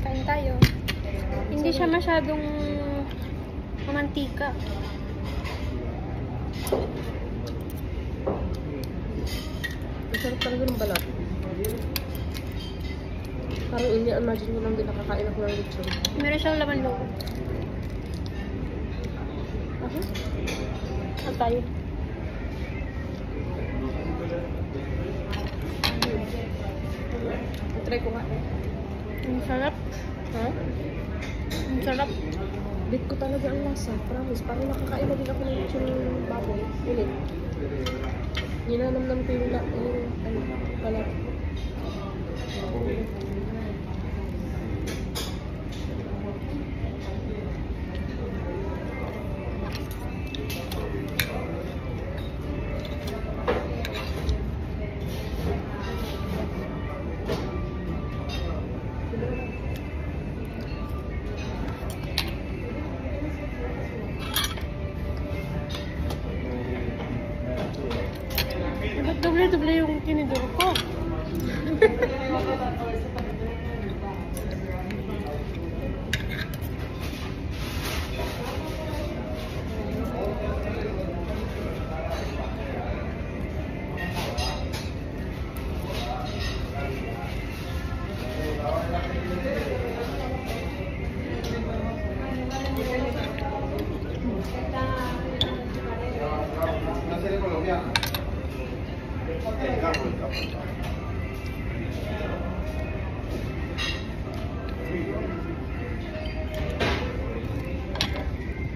Kain tayo. Hindi siya masyadong mantika. Masarap talaga ng balat. Parang ini-imagine ko lang din nakakain ako ng lechon. Meron siyang laman loob. At tayo. Try ko nga. Ang sarap. Ha? Ang sarap. Bit ko talaga ang lasa. Promise. Parang nakakain din ako ng lechon ng baboy. Ulit. Ninanamnam ko yung balat. Ba't doble-doble yung kinidor ko? Una serie colombiana. El campo.